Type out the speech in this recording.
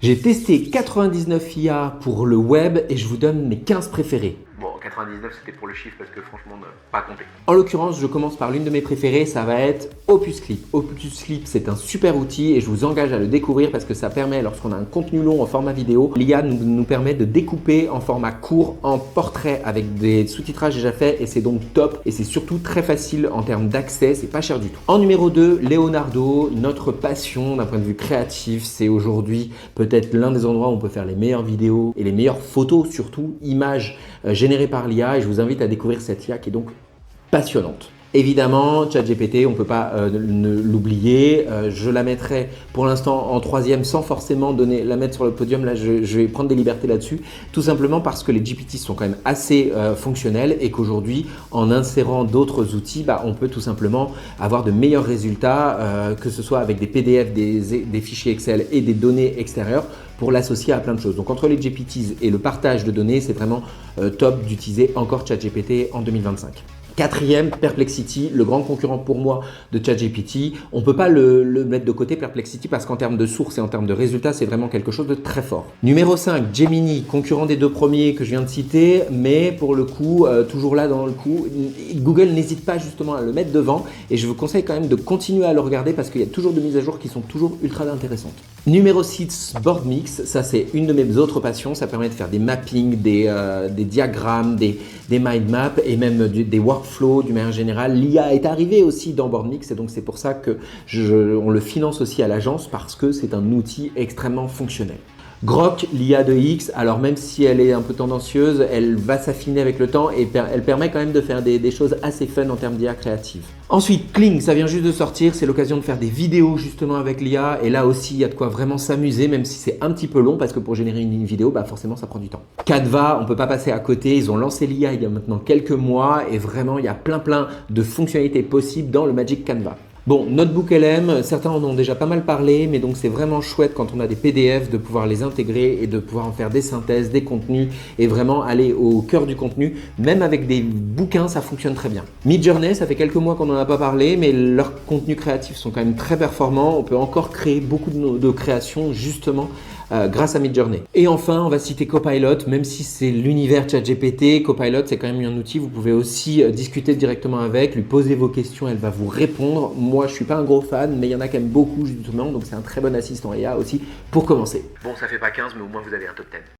J'ai testé 99 IA pour le web et je vous donne mes 15 préférés. Bon, 99 c'était pour le chiffre parce que franchement, pas compté. En l'occurrence, je commence par l'une de mes préférées, ça va être Opus Clip. Opus Clip, c'est un super outil et je vous engage à le découvrir parce que ça permet, lorsqu'on a un contenu long en format vidéo, l'IA nous permet de découper en format court, en portrait avec des sous-titrages déjà faits et c'est donc top et c'est surtout très facile en termes d'accès, c'est pas cher du tout. En numéro 2, Leonardo, notre passion d'un point de vue créatif, c'est aujourd'hui peut-être l'un des endroits où on peut faire les meilleures vidéos et les meilleures photos, surtout images générées par l'IA et je vous invite à découvrir cette IA qui est donc passionnante. Évidemment, ChatGPT, on ne peut pas l'oublier. Je la mettrai pour l'instant en troisième sans forcément la mettre sur le podium. Là, je vais prendre des libertés là-dessus. Tout simplement parce que les GPT sont quand même assez fonctionnels et qu'aujourd'hui, en insérant d'autres outils, on peut tout simplement avoir de meilleurs résultats, que ce soit avec des PDF, des fichiers Excel et des données extérieures pour l'associer à plein de choses. Donc entre les GPTs et le partage de données, c'est vraiment top d'utiliser encore ChatGPT en 2025. Quatrième, Perplexity, le grand concurrent pour moi de ChatGPT. On ne peut pas le mettre de côté, Perplexity, parce qu'en termes de sources et en termes de résultats, c'est vraiment quelque chose de très fort. Numéro 5, Gemini, concurrent des deux premiers que je viens de citer, mais pour le coup, toujours là dans le coup, Google n'hésite pas justement à le mettre devant et je vous conseille quand même de continuer à le regarder parce qu'il y a toujours de mises à jour qui sont toujours ultra intéressantes. Numéro 6, BoardMix, ça c'est une de mes autres passions, ça permet de faire des mappings, des diagrammes, des mind maps et même des workflows d'une manière générale. L'IA est arrivée aussi dans BoardMix et donc c'est pour ça que on le finance aussi à l'agence parce que c'est un outil extrêmement fonctionnel. Grok, l'IA de X, alors même si elle est un peu tendancieuse, elle va s'affiner avec le temps et elle permet quand même de faire des choses assez fun en termes d'IA créative. Ensuite, Kling, ça vient juste de sortir, c'est l'occasion de faire des vidéos justement avec l'IA et là aussi il y a de quoi vraiment s'amuser même si c'est un petit peu long parce que pour générer une vidéo, forcément ça prend du temps. Canva, on ne peut pas passer à côté, ils ont lancé l'IA il y a maintenant quelques mois et vraiment il y a plein de fonctionnalités possibles dans le Magic Canva. Bon, Notebook LM, certains en ont déjà pas mal parlé, mais donc c'est vraiment chouette quand on a des PDF de pouvoir les intégrer et de pouvoir en faire des synthèses, des contenus et vraiment aller au cœur du contenu. Même avec des bouquins, ça fonctionne très bien. Midjourney, ça fait quelques mois qu'on n'en a pas parlé, mais leurs contenus créatifs sont quand même très performants. On peut encore créer beaucoup de créations justement grâce à Midjourney. Et enfin, on va citer Copilot, même si c'est l'univers ChatGPT, Copilot c'est quand même un outil, vous pouvez aussi discuter directement avec, lui poser vos questions, elle va vous répondre. Moi, je suis pas un gros fan, mais il y en a quand même beaucoup justement, donc c'est un très bon assistant IA aussi pour commencer. Bon, ça fait pas 15, mais au moins vous avez un top 10.